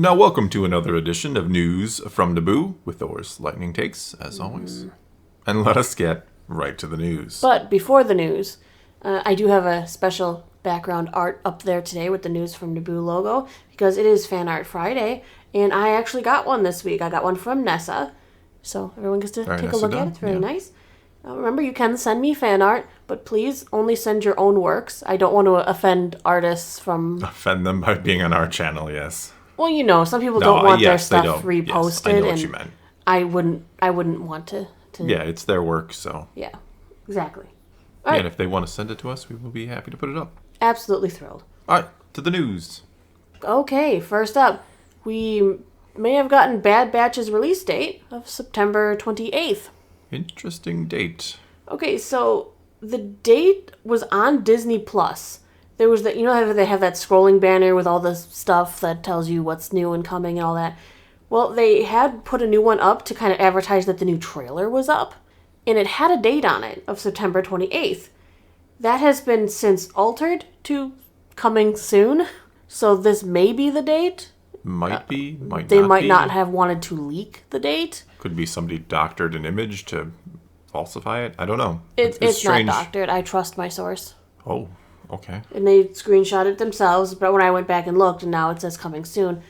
Now, welcome to another edition of News from Naboo with Thor's lightning takes, as always. And let us get right to the news. But before the news, I do have a special background art up there today with the News from Naboo logo, because it is Fan Art Friday, and I actually got one this week. I got one from Nessa, so everyone gets to take a look at it. It's very nice. Remember, you can send me fan art, but please only send your own works. I don't want to offend artists from... Offend them by being on our channel, yes. Well, you know, some people don't want their stuff reposted. Yes, I know what you meant. I wouldn't want to... Yeah, it's their work, so... Yeah, exactly. All right. And if they want to send it to us, we will be happy to put it up. Absolutely thrilled. All right, to the news. Okay, first up, we may have gotten Bad Batch's release date of September 28th. Interesting date. Okay, so the date was on Disney Plus. There was you know how they have that scrolling banner with all the stuff that tells you what's new and coming and all that? Well, they had put a new one up to kind of advertise that the new trailer was up, and it had a date on it of September 28th. That has been since altered to coming soon, so this may be the date. Might be, might not be. They might not have wanted to leak the date. Could be somebody doctored an image to falsify it. I don't know. It's not doctored. I trust my source. Oh, okay. And they screenshot it themselves, but when I went back and looked, and now it says coming soon.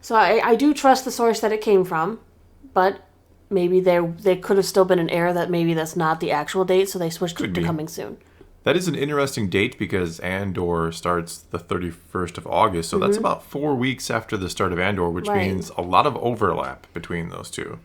So I do trust the source that it came from, but maybe there could have still been an error that maybe that's not the actual date, so they switched it to coming soon. That is an interesting date because Andor starts the 31st of August, so that's about 4 weeks after the start of Andor, which means a lot of overlap between those two.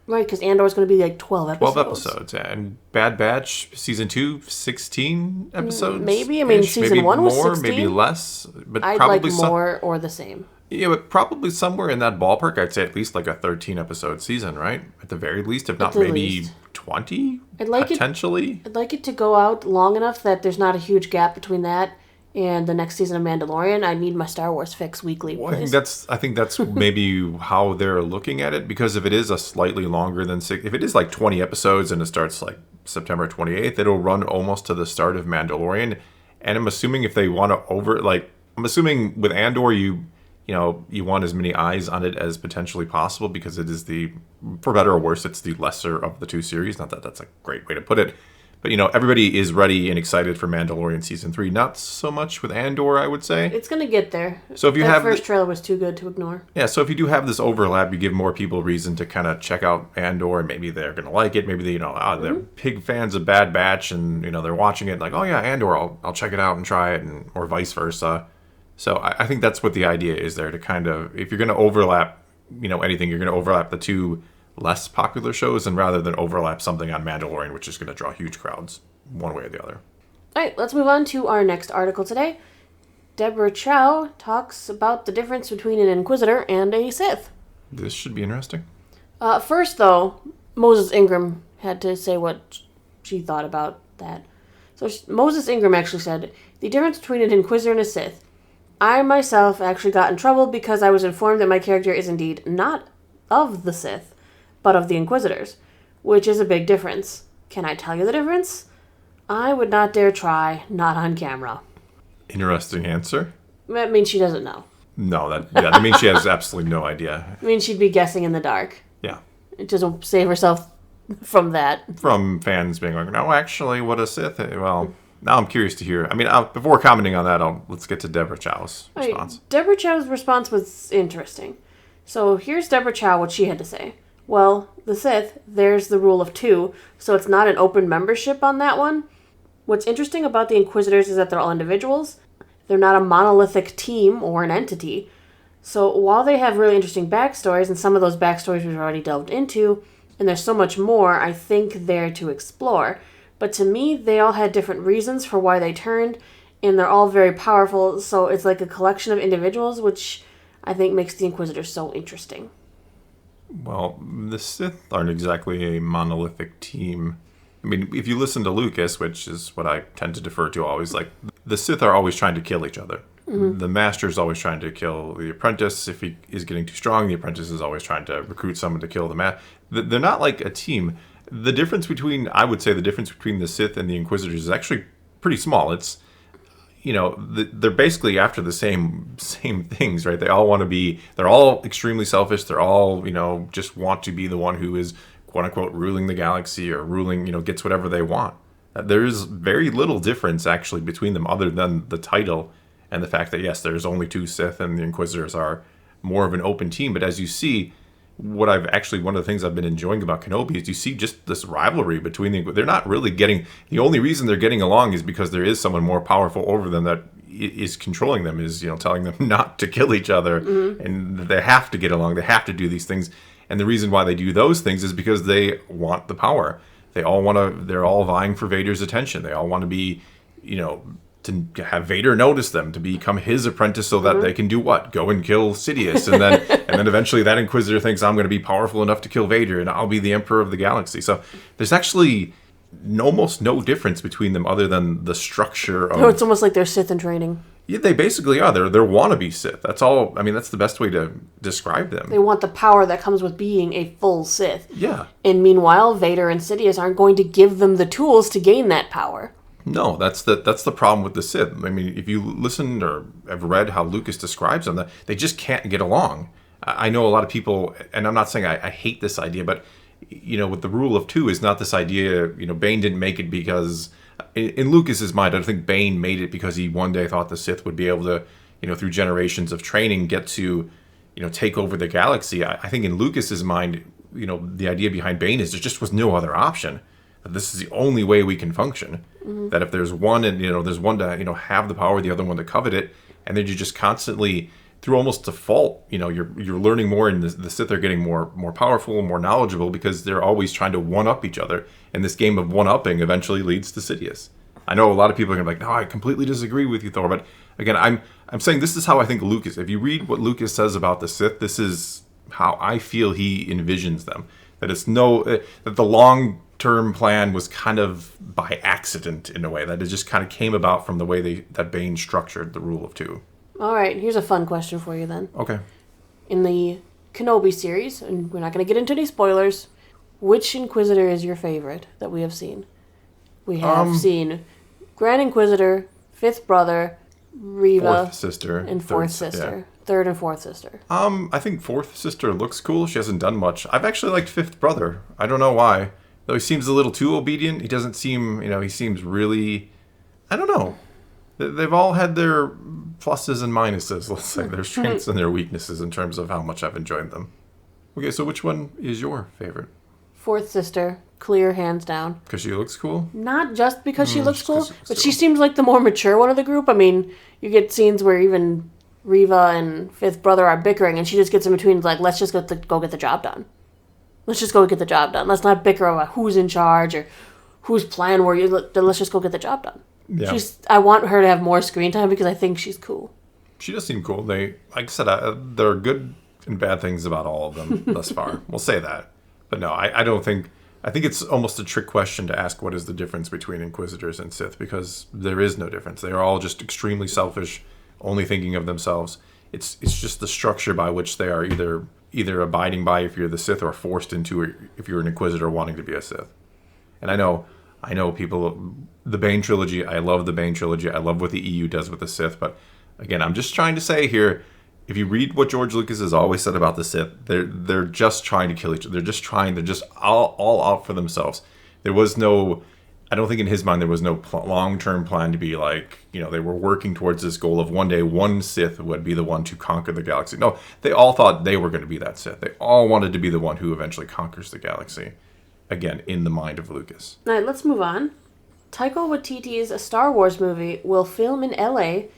Right, because Andor is going to be like 12 episodes. 12 episodes, yeah. And Bad Batch, Season 2, 16 episodes? Maybe. I mean, Season 1 was 16. Maybe more, maybe less. But I'd probably like more or the same. Yeah, but probably somewhere in that ballpark, I'd say at least like a 13-episode season, right? At the very least, if not maybe 20, potentially. I'd like it to go out long enough that there's not a huge gap between that and the next season of Mandalorian. I need my Star Wars fix weekly. Well, I think that's maybe how they're looking at it, because if it is a slightly longer than if it is like 20 episodes and it starts like September 28th, it'll run almost to the start of Mandalorian. And I'm assuming if they want to I'm assuming with Andor, you want as many eyes on it as potentially possible, because it is for better or worse, it's the lesser of the two series. Not that that's a great way to put it. But, everybody is ready and excited for Mandalorian Season 3. Not so much with Andor, I would say. It's going to get there. So if that first trailer was too good to ignore. Yeah, so if you do have this overlap, you give more people reason to kind of check out Andor, and maybe they're going to like it. Maybe they're big fans of Bad Batch, and, they're watching it like, oh yeah, Andor, I'll check it out and try it, or vice versa. So I think that's what the idea is there, to kind of, if you're going to overlap, anything, you're going to overlap the two less popular shows, and rather than overlap something on Mandalorian, which is going to draw huge crowds one way or the other. All right, let's move on to our next article today. Deborah Chow talks about the difference between an Inquisitor and a Sith. This should be interesting. First, though, Moses Ingram had to say what she thought about that. So Moses Ingram actually said, the difference between an Inquisitor and a Sith. I myself actually got in trouble because I was informed that my character is indeed not of the Sith, but of the Inquisitors, which is a big difference. Can I tell you the difference? I would not dare try, not on camera. Interesting answer. That means she doesn't know. No, that means she has absolutely no idea. I mean, she'd be guessing in the dark. Yeah. Just save herself from that. From fans being like, no, actually, what a Sith. Well, now I'm curious to hear. I mean, before commenting on that, let's get to Deborah Chow's response. Right. Deborah Chow's response was interesting. So here's Deborah Chow, what she had to say. Well, the Sith, there's the rule of 2, so it's not an open membership on that one. What's interesting about the Inquisitors is that they're all individuals. They're not a monolithic team or an entity. So while they have really interesting backstories, and some of those backstories we've already delved into, and there's so much more I think there to explore, but to me, they all had different reasons for why they turned, and they're all very powerful, so it's like a collection of individuals, which I think makes the Inquisitors so interesting. Well, the Sith aren't exactly a monolithic team. I mean, if you listen to Lucas, which is what I tend to defer to always, like, the Sith are always trying to kill each other. Mm-hmm. The Master's always trying to kill the apprentice. If he is getting too strong, the apprentice is always trying to recruit someone to kill the Master. They're not like a team. The difference between the Sith and the Inquisitors is actually pretty small. It's, they're basically after the same things, right? They all want to be, they're all extremely selfish. They're all, just want to be the one who is, quote unquote, ruling the galaxy or ruling, gets whatever they want. There's very little difference actually between them other than the title and the fact that, yes, there's only 2 Sith and the Inquisitors are more of an open team. But as you see, one of the things I've been enjoying about Kenobi is you see just this rivalry between they're not really the only reason they're getting along is because there is someone more powerful over them that is controlling them, is, telling them not to kill each other, and they have to get along, they have to do these things. And the reason why they do those things is because they want the power. They're all vying for Vader's attention. They all want to be, to have Vader notice them, to become his apprentice so that they can do what? Go and kill Sidious. And then eventually that Inquisitor thinks, I'm going to be powerful enough to kill Vader and I'll be the Emperor of the galaxy. So there's actually almost no difference between them other than the structure of... Oh, it's almost like they're Sith in training. Yeah, they basically are. They're wannabe Sith. That's all. I mean, that's the best way to describe them. They want the power that comes with being a full Sith. Yeah. And meanwhile, Vader and Sidious aren't going to give them the tools to gain that power. No, that's the problem with the Sith. I mean, if you listen or have read how Lucas describes them, they just can't get along. I know a lot of people, and I'm not saying I hate this idea, but, with the rule of 2 is not this idea, Bane didn't make it because... In Lucas's mind, I don't think Bane made it because he one day thought the Sith would be able to, through generations of training, get to, take over the galaxy. I think in Lucas's mind, the idea behind Bane is there just was no other option. That this is the only way we can function. Mm-hmm. That if there's one and, there's one to, have the power, the other one to covet it, and then you just constantly, through almost default, you're learning more, and the Sith are getting more powerful, more knowledgeable because they're always trying to one-up each other. And this game of one-upping eventually leads to Sidious. I know a lot of people are going to be like, no, I completely disagree with you, Thor. But again, I'm saying this is how I think Lucas, if you read what Lucas says about the Sith, this is how I feel he envisions them. That that the long-term plan was kind of by accident in a way. That it just kind of came about from the way that Bane structured the rule of 2. All right, here's a fun question for you then. Okay. In the Kenobi series, and we're not going to get into any spoilers, which Inquisitor is your favorite that we have seen? We have seen Grand Inquisitor, 5th brother, Reva, 4th sister, and 4th sister. Yeah. 3rd and 4th sister. I think 4th sister looks cool. She hasn't done much. I've actually liked 5th brother. I don't know why. Though he seems a little too obedient. He doesn't seem, he seems really... I don't know. They've all had their pluses and minuses, let's say. Their strengths and their weaknesses in terms of how much I've enjoyed them. Okay, so which one is your favorite? 4th sister, clear, hands down. Because she looks cool? Not just because she looks cool, but she seems like the more mature one of the group. I mean, you get scenes where even Reva and 5th brother are bickering, and she just gets in between, like, let's just go get the job done. Let's just go get the job done. Let's not bicker about who's in charge or whose plan were you. Let's just go get the job done. Yeah. I want her to have more screen time because I think she's cool. She does seem cool. Like I said, there are good and bad things about all of them thus far. We'll say that. But no, I don't think... I think it's almost a trick question to ask what is the difference between Inquisitors and Sith, because there is no difference. They are all just extremely selfish, only thinking of themselves. It's just the structure by which they are either abiding by if you're the Sith or forced into it if you're an Inquisitor wanting to be a Sith. And I know people... The Bane trilogy, I love the Bane trilogy. I love what the EU does with the Sith. But again, I'm just trying to say here, if you read what George Lucas has always said about the Sith, they're just trying to kill each other. They're just all out for themselves. There was no, I don't think in his mind there was no long-term plan to be like, they were working towards this goal of one day one Sith would be the one to conquer the galaxy. No, they all thought they were going to be that Sith. They all wanted to be the one who eventually conquers the galaxy. Again, in the mind of Lucas. All right, let's move on. Taika Waititi's Star Wars movie will film in LA,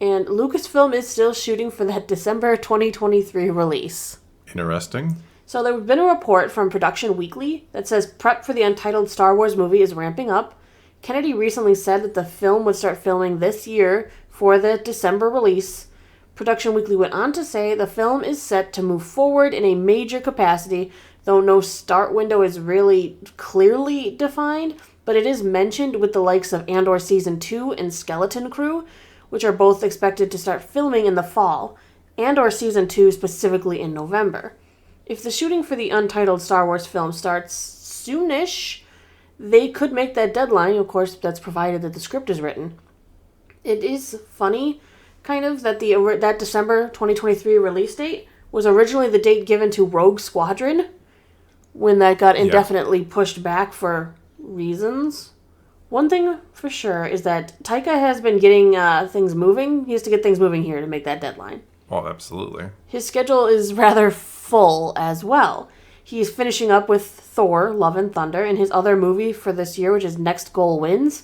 and Lucasfilm is still shooting for that December 2023 release. Interesting. So there's been a report from Production Weekly that says prep for the untitled Star Wars movie is ramping up. Kennedy recently said that the film would start filming this year for the December release. Production Weekly went on to say the film is set to move forward in a major capacity, though no start window is really clearly defined. But it is mentioned with the likes of Andor Season 2 and Skeleton Crew, which are both expected to start filming in the fall, Andor Season 2 specifically in November. If the shooting for the untitled Star Wars film starts soonish, they could make that deadline. Of course, that's provided that the script is written. It is funny, kind of, that that December 2023 release date was originally the date given to Rogue Squadron, when that got indefinitely pushed back for reasons. One thing for sure is that Taika has been getting things moving. He has to get things moving here to make that deadline. Oh, absolutely. His schedule is rather full as well. He's finishing up with Thor, Love and Thunder, and his other movie for this year, which is Next Goal Wins.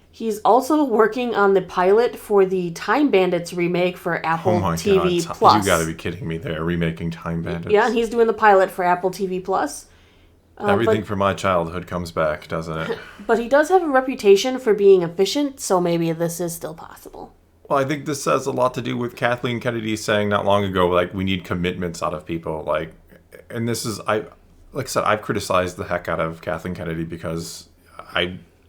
He's also working on the pilot for the Time Bandits remake for Apple TV Plus. You gotta be kidding me. They're remaking Time Bandits. Yeah, and he's doing the pilot for Apple TV Plus. Everything from my childhood comes back, doesn't it? But he does have a reputation for being efficient, so maybe this is still possible. Well, I think this has a lot to do with Kathleen Kennedy saying not long ago, like, we need commitments out of people. Like, and this is, like I said, I've criticized the heck out of Kathleen Kennedy because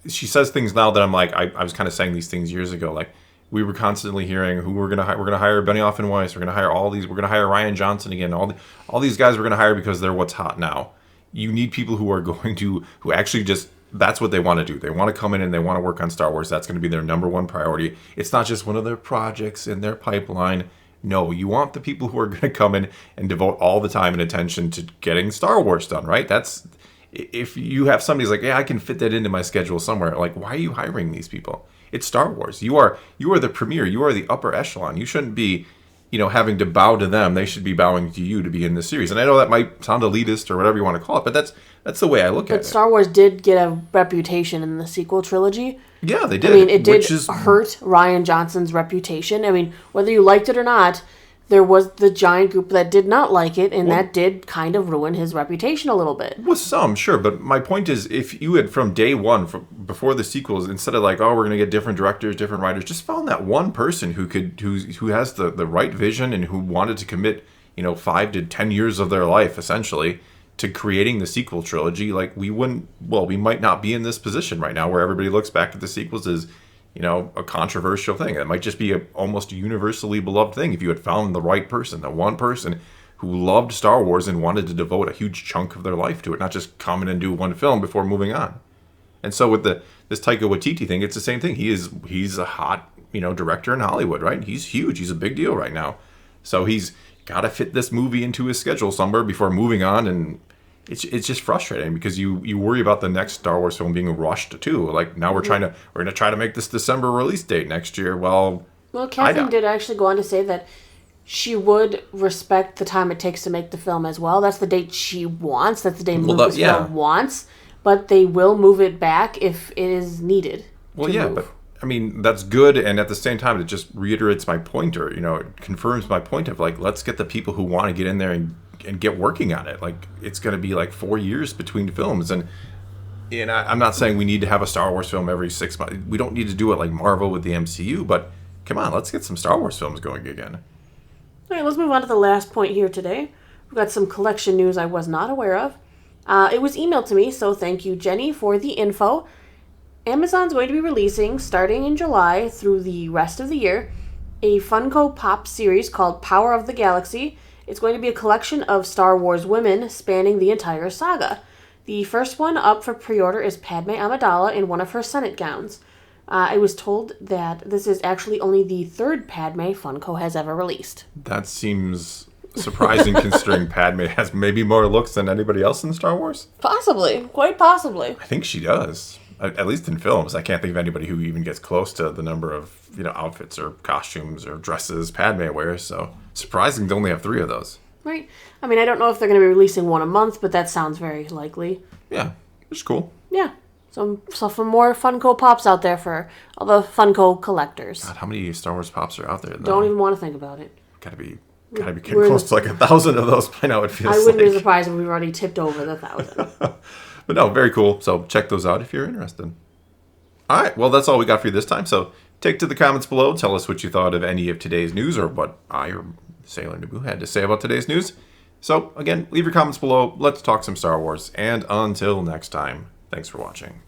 she says things now that I'm like, I was kind of saying these things years ago. Like, we were constantly hearing who we're gonna hire Benioff and Weiss. We're gonna hire all these. We're gonna hire Ryan Johnson again. All these guys we're gonna hire because they're what's hot now. You need people who are who actually just, that's what they want to do. They want to come in and they want to work on Star Wars. That's going to be their number one priority. It's not just one of their projects in their pipeline. No, you want the people who are going to come in and devote all the time and attention to getting Star Wars done, right? That's, if you have somebody who's like, yeah, I can fit that into my schedule somewhere. Like, why are you hiring these people? It's Star Wars. You are the premier. You are the upper echelon. You shouldn't be, having to bow to them. They should be bowing to you to be in this series. And I know that might sound elitist or whatever you want to call it, but that's the way I look at it. But Star Wars did get a reputation in the sequel trilogy. Yeah, they did. I mean, it did hurt Ryan Johnson's reputation. I mean, whether you liked it or not, there was the giant group that did not like it, and that did kind of ruin his reputation a little bit. With some, sure, but my point is, if you had from day one, before the sequels, instead of like, oh, we're going to get different directors, different writers, just found that one person who has the right vision and who wanted to commit, 5 to 10 years of their life, essentially, to creating the sequel trilogy, like, we might not be in this position right now where everybody looks back at the sequels as, a controversial thing. It might just be a almost universally beloved thing if you had found the right person, the one person who loved Star Wars and wanted to devote a huge chunk of their life to it, not just come in and do one film before moving on. And so with this Taika Waititi thing, it's the same thing. He's a hot, director in Hollywood, right? He's huge. He's a big deal right now. So he's got to fit this movie into his schedule somewhere before moving on, and it's just frustrating because you worry about the next Star Wars film being rushed too. Like, now we're going to try to make this December release date next year. Well, Kathleen did actually go on to say that she would respect the time it takes to make the film as well. That's the date she wants. That's the date Lucasfilm wants. But they will move it back if it is needed. Well, yeah, but I mean, that's good, and at the same time, it just reiterates my point, or it confirms my point of, like, let's get the people who want to get in there and get working on it. Like, it's going to be like 4 years between films, and I'm not saying we need to have a Star Wars film every 6 months. We don't need to do it like Marvel with the MCU, but come on, let's get some Star Wars films going again. All right, let's move on to the last point here today. We've got some collection news I was not aware of. It was emailed to me, so thank you, Jenny, for the info. Amazon's going to be releasing, starting in July through the rest of the year, a Funko Pop series called Power of the Galaxy. It's going to be a collection of Star Wars women spanning the entire saga. The first one up for pre-order is Padme Amidala in one of her Senate gowns. I was told that this is actually only the third Padme Funko has ever released. That seems surprising considering Padme has maybe more looks than anybody else in Star Wars. Possibly. Quite possibly. I think she does. At least in films. I can't think of anybody who even gets close to the number of, outfits or costumes or dresses Padme wears. So surprising to only have 3 of those. Right. I mean, I don't know if they're going to be releasing one a month, but that sounds very likely. Yeah, it's cool. Yeah. So for more Funko Pops out there for all the Funko collectors. God, how many Star Wars Pops are out there, though? Don't even want to think about it. Gotta be getting close to like 1,000 of those by now, it feels like. I wouldn't be surprised if we've already tipped over the 1,000. But no, very cool. So check those out if you're interested. All right, well, that's all we got for you this time. So take to the comments below. Tell us what you thought of any of today's news or what I or Sailor Naboo had to say about today's news. So, again, leave your comments below. Let's talk some Star Wars. And until next time, thanks for watching.